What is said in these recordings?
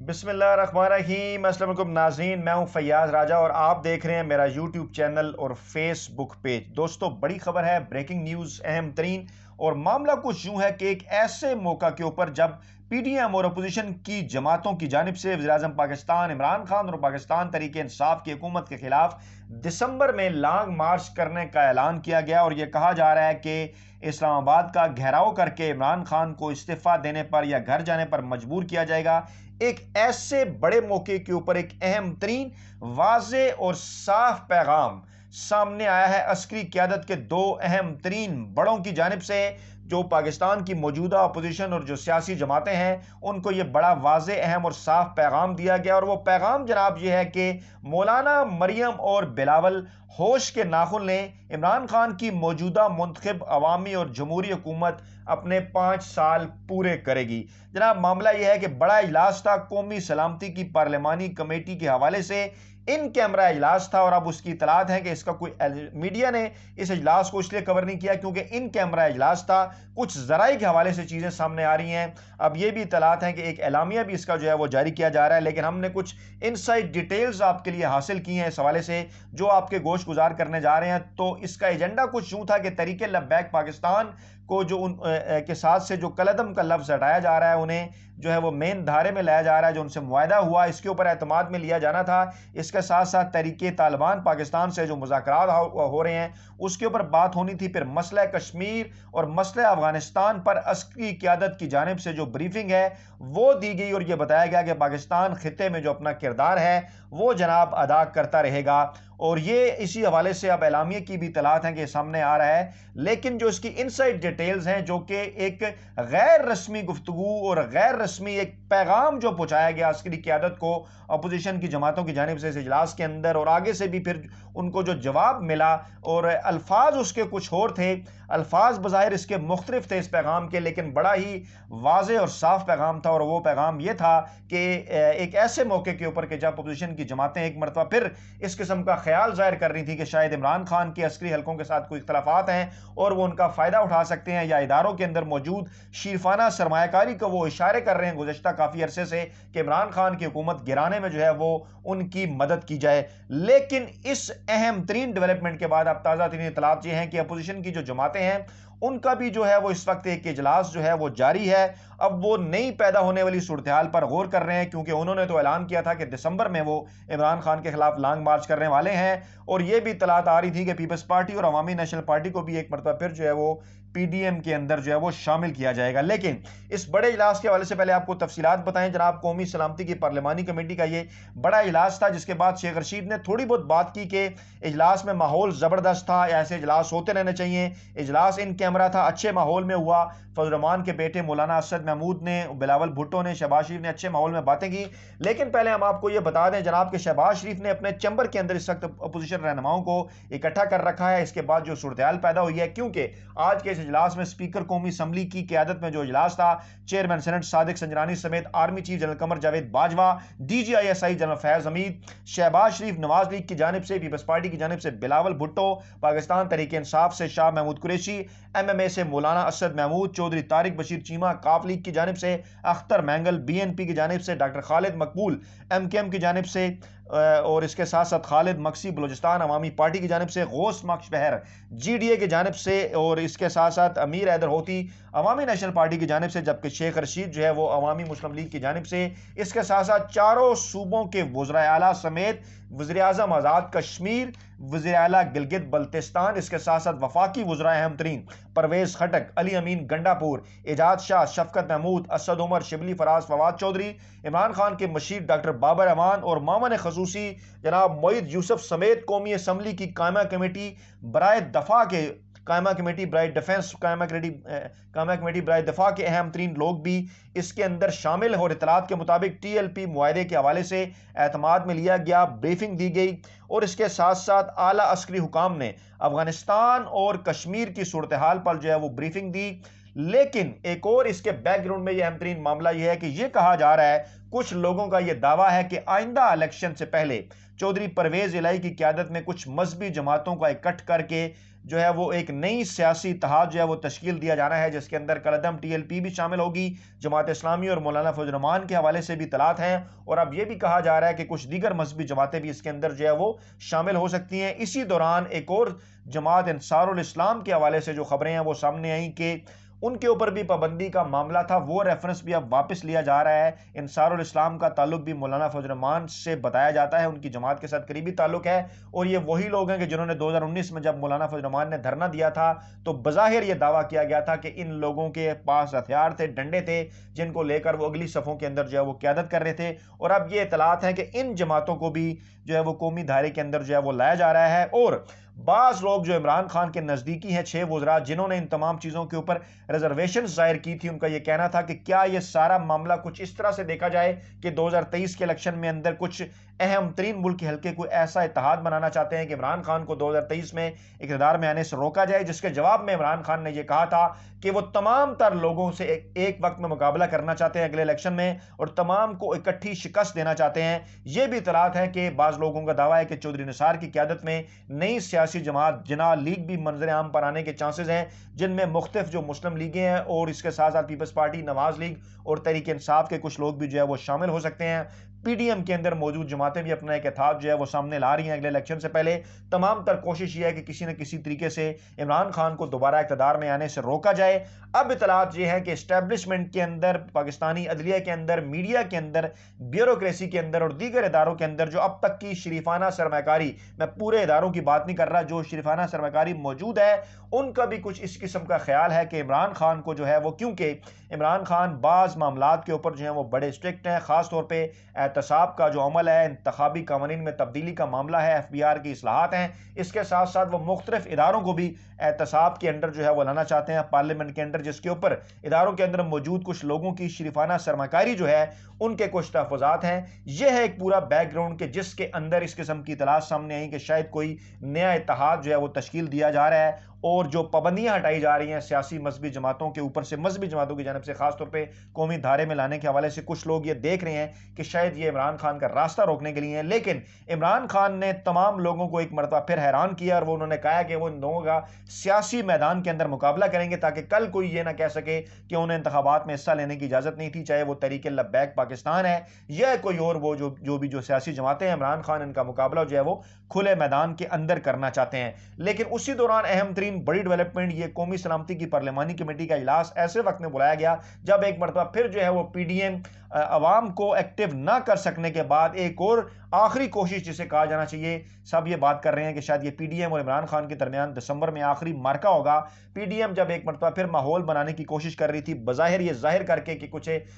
बिस्मिल्लाहिर्रहमानिर्रहीम। अस्सलाम वालेकुम नाज़रीन, मैं हूं फैयाज राजा और आप देख रहे हैं मेरा यूट्यूब चैनल और फेसबुक पेज। दोस्तों, बड़ी खबर है, ब्रेकिंग न्यूज़ अहम तरीन। और मामला कुछ यूं है कि एक ऐसे मौका के ऊपर जब पीडीएम और अपोजिशन की जमातों की जानिब से वज़ीर-ए-आज़म पाकिस्तान इमरान खान और पाकिस्तान तहरीक इंसाफ की हुकूमत के खिलाफ दिसंबर में लॉन्ग मार्च करने का ऐलान किया गया और यह कहा जा रहा है कि इस्लामाबाद का घेराव करके इमरान खान को इस्तीफा देने पर या घर जाने पर मजबूर किया जाएगा। एक ऐसे बड़े मौके के ऊपर एक अहम तरीन वाज़े और साफ पैगाम सामने आया है अस्करी क़यादत के दो अहम तरीन बड़ों की जानिब से। जो पाकिस्तान की मौजूदा अपोजिशन और जो सियासी जमातें हैं उनको ये बड़ा वाज़े अहम और साफ पैगाम दिया गया और वो पैगाम जनाब ये है कि मौलाना मरियम और बिलावल होश के नाखुन लें। इमरान खान की मौजूदा मुंतखब अवामी और जमहूरी हुकूमत अपने 5 साल पूरे करेगी। जनाब, मामला यह है कि बड़ा इजलास था कौमी सलामती की पार्लिमानी कमेटी के हवाले से, इन कैमरा इजलास था और अब उसकी इतलात है कि इसका कोई मीडिया ने इस इजलास को इसलिए कवर नहीं किया क्योंकि इन कैमरा इजलास था। कुछ जराई के हवाले से चीज़ें सामने आ रही हैं। अब ये भी इतलात हैं कि एक एलामिया भी इसका जो है वो जारी किया जा रहा है, लेकिन हमने कुछ इनसाइड डिटेल्स आपके लिए हासिल की हैं इस हवाले से जो आपके गोश गुजार करने जा रहे हैं। तो इसका एजेंडा कुछ यूँ था कि तरीके लब्बैक पाकिस्तान को जो उन के साथ से जो कलदम का लफ्ज़ हटाया जा रहा है, उन्हें जो है वो मेन धारे में लाया जा रहा है, जो उनसे मुआहदा हुआ इसके ऊपर एतमाद में लिया जाना था। इसके साथ साथ तहरीके तालिबान पाकिस्तान से जो मुज़ाकरात हो रहे हैं उसके ऊपर बात होनी थी। फिर मसला कश्मीर और मसला अफगानिस्तान पर अस्करी क़यादत की जानिब से जो ब्रीफिंग है वो दी गई और ये बताया गया कि पाकिस्तान खित्ते में जो अपना किरदार है वो जनाब अदा करता रहेगा। और ये इसी हवाले से अब एलामिया की भी इतलात हैं कि सामने आ रहा है, लेकिन जो इसकी इनसाइड डिटेल्स हैं जो कि एक गैर रस्मी गुफ्तगू और गैर रस्मी एक पैगाम जो पहुंचाया गया अस्करी क़यादत को अपोजिशन की जमातों की जानिब से इस इजलास के अंदर, और आगे से भी फिर उनको जो जवाब मिला और अल्फाज उसके कुछ और थे। अल्फाज बज़ाहिर इसके मुख्तलिफ थे इस पैगाम के, लेकिन बड़ा ही वाज़े और साफ पैगाम था और वो पैगाम ये था कि एक ऐसे मौके के ऊपर कि जब अपोजिशन की जमातें एक मरतबा फिर इस किस्म का ख्याल जाहिर कर रही थी कि शायद इमरान खान के अस्करी हलकों के साथ कोई इख्तलाफात हैं और वो उनका फ़ायदा उठा सकते हैं या इदारों के अंदर मौजूद शीरफाना सरमायाकारी को वो इशारे कर रहे हैं गुज़श्ता काफ़ी अरसे से कि इमरान खान की हुकूमत गिराने में जो है वो उनकी मदद की जाए। लेकिन इस अहम तरीन डेवलपमेंट के बाद अब ताज़ा तरीन इतलात ये हैं कि अपोजिशन की जो जमातें हैं उनका भी जो है वो इस वक्त एक इजलास जो है वो जारी है। अब वो नई पैदा होने वाली सूरत हाल पर गौर कर रहे हैं क्योंकि उन्होंने तो ऐलान किया था कि दिसंबर में वो इमरान खान के खिलाफ लॉन्ग मार्च करने वाले हैं और ये भी इतलात आ रही थी कि पीपल्स पार्टी और अवामी नेशनल पार्टी को भी एक मरतबा फिर जो है वो पीडीएम के अंदर जो है वो शामिल किया जाएगा। लेकिन इस बड़े इजलास के हवाले से पहले आपको तफसीलात बताएं जनाब। कौमी सलामती की पार्लिमानी कमेटी का ये बड़ा इजलास था जिसके बाद शेख रशीद ने थोड़ी बहुत बात की कि इजलास में माहौल ज़बरदस्त था, ऐसे इजलास होते रहने चाहिए। इजलास इन कैमरा था, अच्छे माहौल में हुआ। फजल रहमान के बेटे मौलाना असद महमूद ने, बिलावल भुट्टो ने, शहबाज शरीफ ने अच्छे माहौल में बातें की। लेकिन पहले हम आपको ये बता दें जनाब कि शहबाज शरीफ ने अपने चैम्बर के अंदर इस वक्त अपोजिशन रहनुमाओं को इकट्ठा कर रखा है इसके बाद जो सूरत हाल पैदा हुई है, क्योंकि आज के इस इजलास में स्पीकर कौमी असम्बली की क़यादत में जो इजलास था, चेयरमैन सेनेट सादिक संजरानी समेत army chief general Qamar Javed Bajwa, DGISI general Faiz Hamid, Shahbaz शरीफ, नवाज लीग की जानिब से, पीपल्स पार्टी की जानिब से बिलावल भुट्टो, पाकिस्तान तहरीक इंसाफ से शाह महमूद कुरैशी, MMA से मौलाना असद महमूद, चौधरी तारिक बशीर चीमा, काफ लीग की जानिब से अख्तर मैंगल, BNP की जानिब से डॉक्टर खालिद मकबूल, MKM की जानिब से, और इसके साथ साथ खालिद मक्सी बलोचिस्तान अवामी पार्टी की जानिब से, गौस मक्श बहर GDA की जानिब से, और इसके साथ साथ अमीर हैदर होती अवामी नेशनल पार्टी की जानिब से, जबकि शेख रशीद जो है वो अवामी मुस्लिम लीग की जानिब से। इसके साथ साथ चारों सूबों के वज़राए आला समेत वज़ीर-ए-आज़म आज़ाद कश्मीर, वज़ीर आला गिलगित बल्तिस्तान, इसके साथ साथ वफाकी वज़राए अहम तरीन परवेज़ खटक, अली अमीन गंडापुर, एजाज शाह, शफकत महमूद, असद उमर, शिबली फराज, फवाद चौधरी, इमरान खान के मशीर डॉक्टर बाबर अमान और मामन खसूसी जनाब मोईद यूसुफ समेत कौमी असम्बली की कायमा कमेटी बराए दफा के बराए डिफेंस कायमा कमेटी बराए दफा के अहम तरीन लोग भी इसके अंदर शामिल और इतलात के मुताबिक TLP मुआहदे के हवाले से एतमाद में लिया गया, ब्रीफिंग दी गई और इसके साथ साथ आला अस्करी हुकाम ने अफगानिस्तान और कश्मीर की सूरत हाल पर जो है वो ब्रीफिंग दी। लेकिन एक और इसके बैकग्राउंड में यह अहम तरीन मामला यह है कि यह कहा जा रहा है, कुछ लोगों का यह दावा है कि आइंदा इलेक्शन से पहले चौधरी परवेज इलाही की क़यादत में कुछ मजहबी जमातों का इकट्ठ करके जो है वो एक नई सियासी इत्तेहाद जो है वो तश्कील दिया जाना है, जिसके अंदर कलअदम TLP भी शामिल होगी, जमात इस्लामी और मौलाना फजल रहमान के हवाले से भी तलात हैं। और अब यह भी कहा जा रहा है कि कुछ दीगर मजहबी जमातें भी इसके अंदर जो है वो शामिल हो सकती हैं। इसी दौरान एक और जमात अंसारुल इस्लाम के हवाले से जो खबरें हैं वो सामने आई कि उनके ऊपर भी पाबंदी का मामला था, वो रेफरेंस भी अब वापस लिया जा रहा है। अंसारुल इस्लाम का ताल्लुक भी मौलाना फजल रहमान से बताया जाता है, उनकी जमात के साथ करीबी ताल्लुक है। और ये वही लोग हैं कि जिन्होंने 2019 में जब मौलाना फजल रहमान ने धरना दिया था तो बज़ाहिर ये दावा किया गया था कि इन लोगों के पास हथियार थे, डंडे थे, जिनको लेकर वो अगली सफ़ों के अंदर जो है वो क़यादत कर रहे थे। और अब ये इतलात है कि इन जमातों को भी जो है वो कौमी दायरे के अंदर जो है वो लाया जा रहा है। और बाज़ लोग जो इमरान खान के नज़दीकी हैं, 6 वज़रा जिन्होंने इन तमाम चीज़ों के ऊपर रिजर्वेशन जाहिर की थी, उनका यह कहना था कि क्या यह सारा मामला कुछ इस तरह से देखा जाए कि 2023 के इलेक्शन में अंदर कुछ अहम तरीन मुल्की हल्के कोई ऐसा इत्तेहाद बनाना चाहते हैं कि इमरान खान को 2023 में इक़्तिदार में आने से रोका जाए। जिसके जवाब में इमरान खान ने यह कहा था कि वो तमाम तर लोगों से एक वक्त में मुकाबला करना चाहते हैं अगले इलेक्शन में, और तमाम को इकट्ठी शिकस्त देना चाहते हैं। यह भी इतलात है कि बाज़ लोगों का दावा है कि चौधरी निसार की क़यादत में नई सियासी जमात जिन्ना लीग भी मंजर आम पर आने के चांसेस हैं, जिनमें मुख्तलिफ जो मुस्लिम लीगें हैं और इसके साथ साथ पीपल्स पार्टी, नवाज लीग और तहरीक इंसाफ के कुछ लोग भी जो है वो शामिल हो सकते हैं। PDM के अंदर मौजूद जमातें भी अपना एक इत्तेहाद जो है वो सामने ला रही हैं अगले इलेक्शन से पहले। तमाम तर कोशिश यह है कि किसी न किसी तरीके से इमरान खान को दोबारा इक़्तिदार में आने से रोका जाए। अब इतलात ये है कि एस्टेब्लिशमेंट के अंदर, पाकिस्तानी अदलिया के अंदर, मीडिया के अंदर, ब्यूरोक्रेसी के अंदर और दीगर इदारों के अंदर जो अब तक की शरीफाना सरमाकारी, मैं पूरे इदारों की बात नहीं कर रहा, जो शरीफाना सरमाकारी मौजूद है, उनका भी कुछ इस किस्म का ख्याल है कि इमरान खान को जो है वो, क्योंकि इमरान खान बाज़ मामलात के ऊपर जो है वो बड़े स्ट्रिक्ट हैं, ख़ासतौर पर एहतसाब का जो अमल है, इंतखाबी कानून में तब्दीली का मामला है, FBR की इस्लाहात हैं, इसके साथ साथ वो मुख्तलिफ इदारों को भी एहतसाब के अंडर जो है वो लाना चाहते हैं, पार्लियामेंट के अंडर, जिसके ऊपर इदारों के अंदर मौजूद कुछ लोगों की शरीफाना सरमाकारी जो है उनके कुछ तहफ़्फ़ुज़ात हैं। यह है एक पूरा बैकग्राउंड के जिसके अंदर इस किस्म की तलाश सामने आई कि शायद कोई नया इत्तेहाद जो है वो तश्कील दिया जा रहा है, और जो पाबंदियां हटाई जा रही हैं सियासी मजहबी जमातों के ऊपर से, मजहबी जमातों की जानब से, खासतौर पे कौमी धारे में लाने के हवाले से कुछ लोग ये देख रहे हैं कि शायद ये इमरान खान का रास्ता रोकने के लिए है। लेकिन इमरान खान ने तमाम लोगों को एक मरतबा फिर हैरान किया, और वो उन्होंने कहा कि वो इन लोगों का सियासी मैदान के अंदर मुकाबला करेंगे, ताकि कल कोई ये ना कह सके कि उन्हें इंतखाबात में हिस्सा लेने की इजाजत नहीं थी, चाहे वो तहरीक लब्बैक पाकिस्तान है या कोई और, वो जो भी सियासी जमातें हैं, इमरान खान इनका मुकाबला जो है वो खुले मैदान के अंदर करना चाहते हैं। लेकिन उसी दौरान अहम तरीन बड़ी डेवलपमेंट, ये कौमी सलामती की पार्लिमानी कमेटी का इजलास ऐसे वक्त में बुलाया गया जब एक मरतबा फिर जो है वो PDM अवाम को एक्टिव ना कर सकने के बाद एक और आखिरी कोशिश जिसे कहा जाना चाहिए, सब ये बात कर रहे हैं कि शायद ये PDM और इमरान खान के दरमियान दिसंबर में आखिरी मार्का होगा। PDM जब एक मरतबा फिर माहौल बनाने की कोशिश कर रही थी, बज़ाहिर ये जाहिर करके कि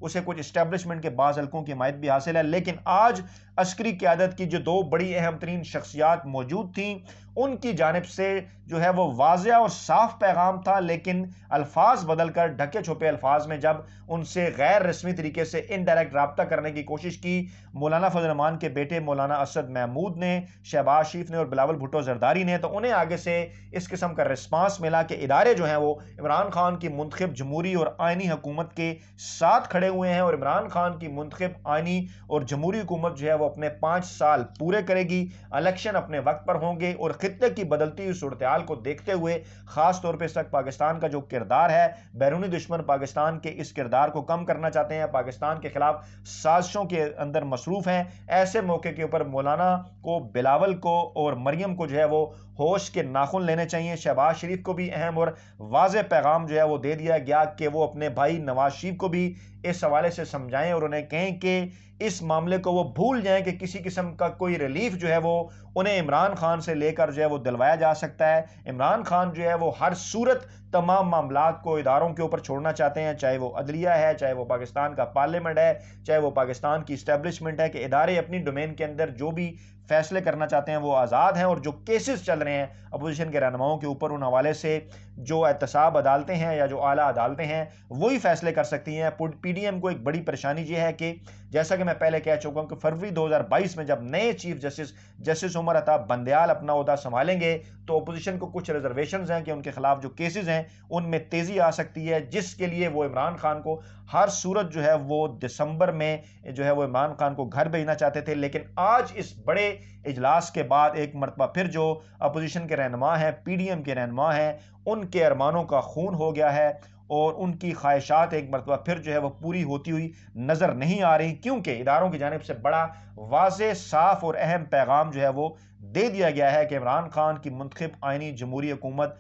उसे कुछ इस्टेब्लिशमेंट के बाज़ हल्कों की हिमायत भी हासिल है, लेकिन आज अस्करी क़यादत की जो 2 बड़ी अहम तरीन शख्सियात मौजूद थी, उनकी जानिब से जो है वो वाज़िया और साफ पैगाम था, लेकिन अल्फाज बदल कर, ढके छुपे अल्फाज में जब उनसे गैर रस्मी तरीके से इनडायरेक्ट राब्ता करने की कोशिश की मौलाना फजल रहमान के बेटे मौलाना असद महमूद ने, शहबाज शरीफ ने और बिलावल भुट्टो जरदारी ने, तो उन्हें आगे से इस किस्म का रिस्पांस मिला कि इदारे जो हैं वो इमरान खान की मुंतखब जमहूरी और आइनी हुकूमत के साथ खड़े हुए हैं, और इमरान खान की मुंतखब आइनी और जमहूरी हुकूमत जो है वो अपने 5 साल पूरे करेगी, इलेक्शन अपने वक्त पर होंगे, और खित्ते की बदलती हुई सूरत हाल को देखते हुए, खास तौर पर इस वक्त पाकिस्तान का जो किरदार है, बैरूनी दुश्मन पाकिस्तान के इस किरदार को कम करना चाहते हैं, पाकिस्तान के खिलाफ साजिशों के अंदर मसरूफ हैं। ऐसे मौके के ऊपर मौलाना को, बिलावल को और मरियम को जो है वो होश के नाखून लेने चाहिए। शहबाज शरीफ को भी अहम और वाज़ेह पैगाम जो है वो दे दिया गया कि वो अपने भाई नवाज शरीफ को भी इस हवाले से समझाएं और उन्हें कहें कि इस मामले को वो भूल जाएं कि किसी किस्म का कोई रिलीफ जो है वो उन्हें इमरान खान से लेकर जो है वो दिलवाया जा सकता है। इमरान खान जो है वो हर सूरत तमाम मामलात को इदारों के ऊपर छोड़ना चाहते हैं, चाहे वो अदलिया है, चाहे वो पाकिस्तान का पार्लियामेंट है, चाहे वो पाकिस्तान की इस्टेब्लिशमेंट है, कि इदारे अपनी डोमेन के अंदर जो भी फैसले करना चाहते हैं वो आज़ाद हैं, और जो केसेस चल रहे हैं अपोजिशन के रहनुमाओं के ऊपर, उन हवाले से जो एहतसाब अदालतें हैं या जो आला अदालतें हैं वही फैसले कर सकती हैं। पीडीएम को एक बड़ी परेशानी यह है कि जैसा कि मैं पहले कह चुका हूं कि फरवरी 2022 में जब नए चीफ जस्टिस उमर अता बंदयाल अपना ओहदा संभालेंगे तो अपोजिशन को कुछ रिजर्वेशंस हैं कि उनके खिलाफ जो केसेस हैं उनमें तेजी आ सकती है, जिसके लिए वो इमरान खान को हर सूरत जो है वो दिसंबर में जो है वो इमरान खान को घर भेजना चाहते थे। लेकिन आज इस बड़े इजलास के बाद एक मरतबा फिर जो अपोजिशन के रहनुमा हैं, पीडीएम के रहनुमा हैं, उनके अरमानों का खून हो गया है और उनकी ख्वाहिशात एक मरतबा फिर जो है वो पूरी होती हुई नजर नहीं आ रही, क्योंकि इदारों की जानिब से बड़ा वाज़ेह, साफ और अहम पैगाम जो है वो दे दिया गया है कि इमरान खान की मुंतखब आइनी जमहूरी हुकूमत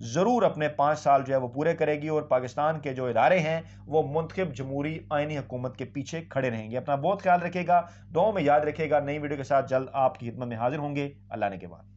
जरूर अपने 5 साल जो है वो पूरे करेगी और पाकिस्तान के जो इदारे हैं वो मुंतखब जमहूरी आइनी हुकूमत के पीछे खड़े रहेंगे। अपना बहुत ख्याल रखिएगा, दुआओं में याद रखिएगा। नई वीडियो के साथ जल्द आपकी खिदमत में हाजिर होंगे। अल्लाह ने के बाद।